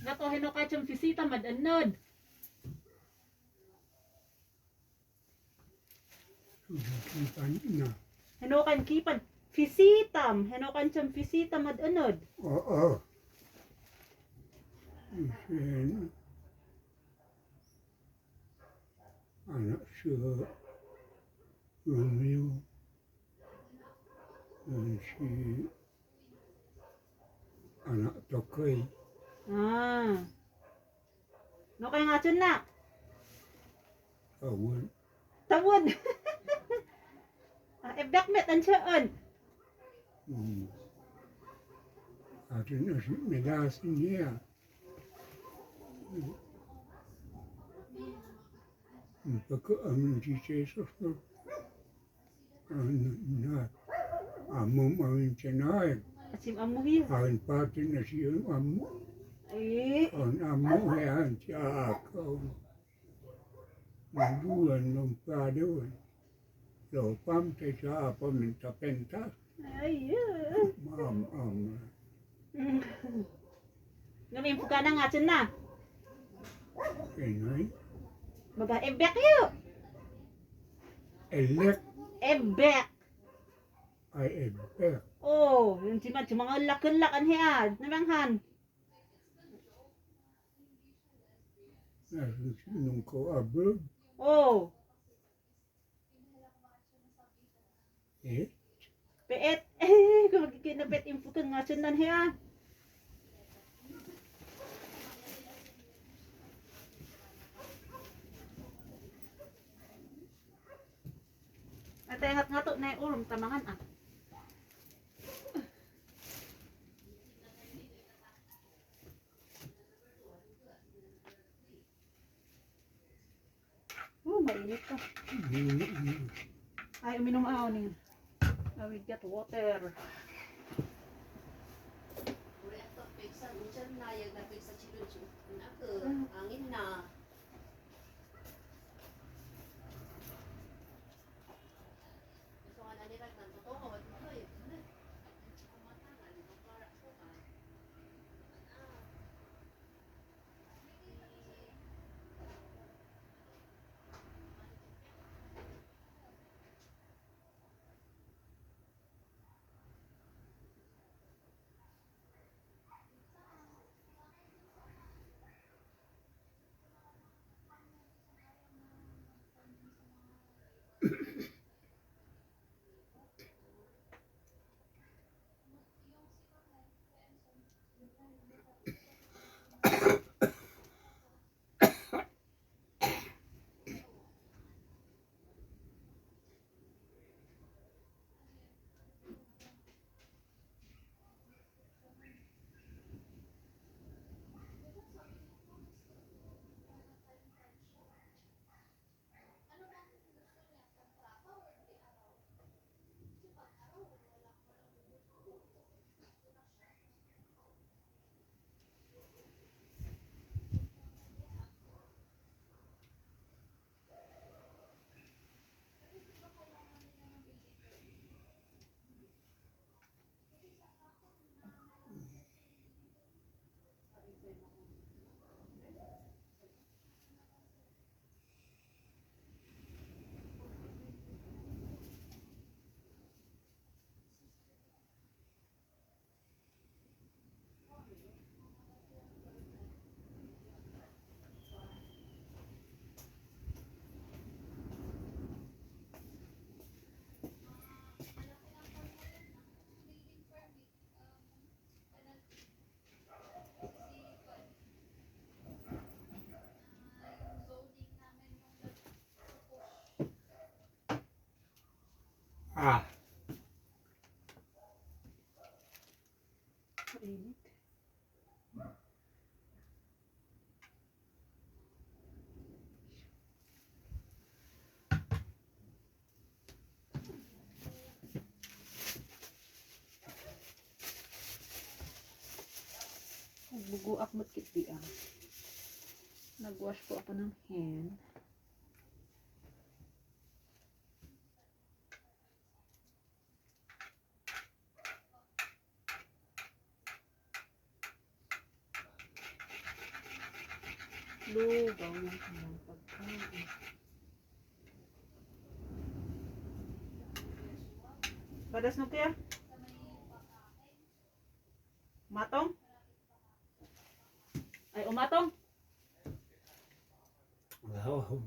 Gato hino ka siyang bisita madanod. Sugikipan na. Hino kan kipan. Visitam. Hino kan siyang bisita madanod. Oo. Isin, anak siya, Romeo, dan si anak Tokoy. Ah. No kay nga siya na. Kawan, Tawon. Ebdakmet ang siyaan. atin na si Medasin niya. Pagkaamin si Jesus na amom amin tinahin. Asim amuhi. Akin pati na siya amo. Ay. Ang amo yan siya ako. Naduan ng padawan. Lopam te siya paminta pentas. Ay. Maam. Ngamin po ka na nga siya na. Kinay. Baga ebek yun. Elek Ebek. ay ebek. Oh, yung si mga lakan-lakan hiya. Namanghan. Nasusunong ko abog. Oh. Eh, Peet. Kung magkikinapit info ka nga siya na hiya. At nga to na yung tamangan ah. Oh, mainit to. Ay, uminom ako niya. I will get water. Angin na. Gusto nga na nila ng totoo. ah, Mainit. Nagbuguak mo't kitdi ah. Nagwash po ako ng hand. lugaw ng kanyang pagkain. Badas no kaya? Matong? Ay, umatong? Wow.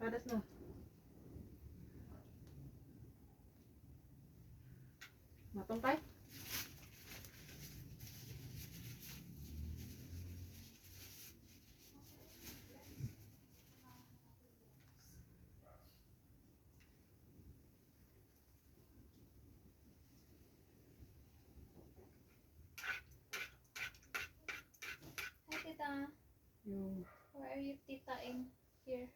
Badas no. Matong kay? Hi, Tita. Yung Where are you, Tita, in here?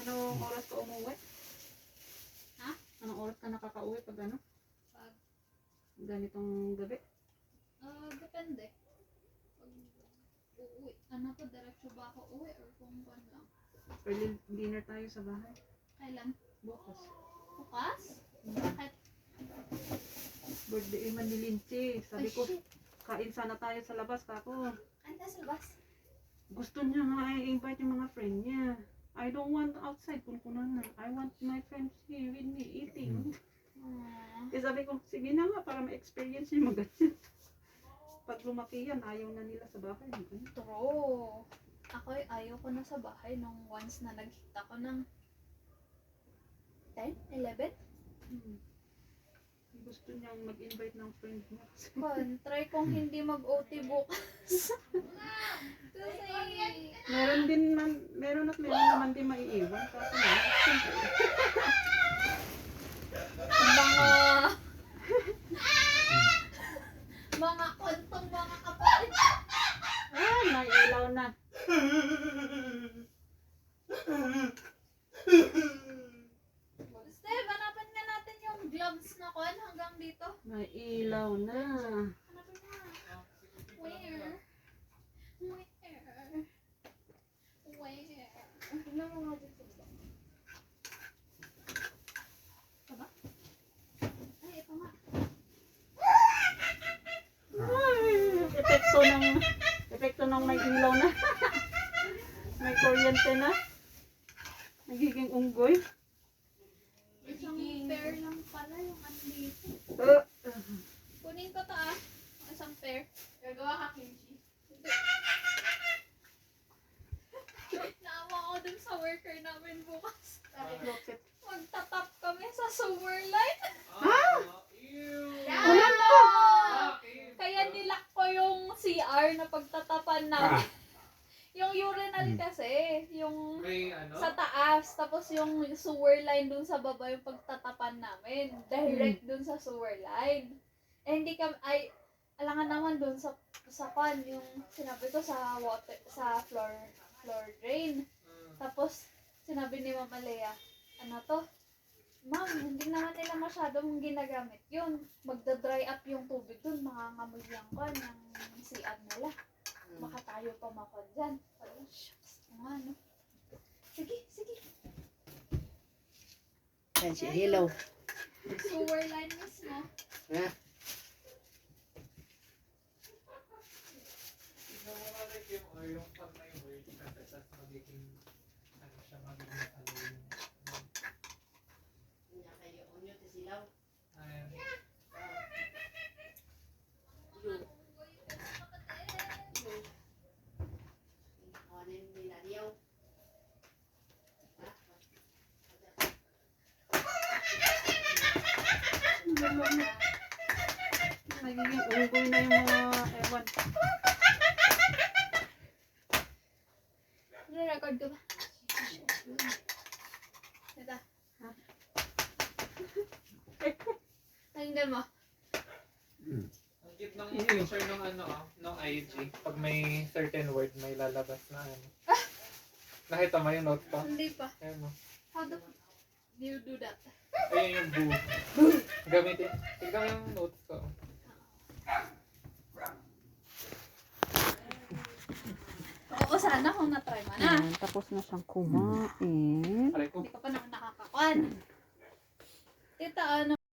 anong oras ka umuwi? Ha? Anong oras ka nakakauwi pag ano? Pag, Ganitong gabi? depende. Pag uuwi, ano to, diretso ba ako uwi or kung pan lang? Early dinner tayo sa bahay. Kailan? Bukas. Bukas? Bakit? Birthday man ni Linchi. Sabi Ay, ko, shit. kain sana tayo sa labas. Kako, Anda sa labas. gusto niya nga i-invite yung mga friend niya. I don't want outside, kunkunan na. I want my friends here with me eating. Kaya sabi ko, sige na nga para ma-experience niya mag-ganyan. Pag lumaki yan, ayaw na nila sa bahay. True. Ako ayaw ko na sa bahay nung once na nag-hit ako ng 10, 11. Gusto niyang mag-invite ng friend niya. Try kong hindi mag-OT bukas. Kasi, meron naman din maiiwan. Kaso na, siyempre. mga kontong mga kapatid. May ilaw na. Steve, hanapan nga natin yung gloves na kon hanggang dito. May ilaw na. Hanapin mo nga. Where? Where? Where? Tignan mo nga dito ba? epekto ng may ilaw na. May kuryente na. Nagiging unggoy. Isang pair lang pala yung ano dito. Uh, Kunin ko to isang pair. Gagawa ka kimchi. Naawa ko dun sa worker namin bukas. Bakit? Magtatap kami sa sewer line. Wala pa! Kaya nilak ko yung CR na pagtatapan namin. Yung urinal kasi, yung May ano? sa taas, tapos yung sewer line dun sa baba yung pagtatapan namin. Direct dun sa sewer line. Eh hindi kami, alangan naman dun sa pan, yung sinabi ko sa water, sa floor drain. Tapos, sinabi ni Mama Lea, ano to? Ma'am, hindi naman nila masyadong ginagamit yun. Magda-dry up yung tubig dun, makangamoy lang ko ng CR nila. Baka tayo pa makon dyan. Parang, shucks, ano. Sige. Yan si Hello. Sewer line mismo. Ha? Yung pag may word kasi tapos magiging ano siya magiging ano yung Kanya kayo, unyo ti silaw. ayun. Ano yung binariyaw? Nagiging unggoy na yung mga ewan. Re-record ko ba? Ito. Tingnan mo. Ang cute ng picture ng ano ng IG. Pag may certain word may lalabas na ano. Nakita mo yung note ko? Hindi pa. Ayun o. How do you do that? Ayun yung boo. Gamitin. Tignan mo yung notes ko. Oo, sana kung na-try mo na. Tapos na siyang kumain. Aray ko. Hindi ka pa naman nakakakuan. Ito, ano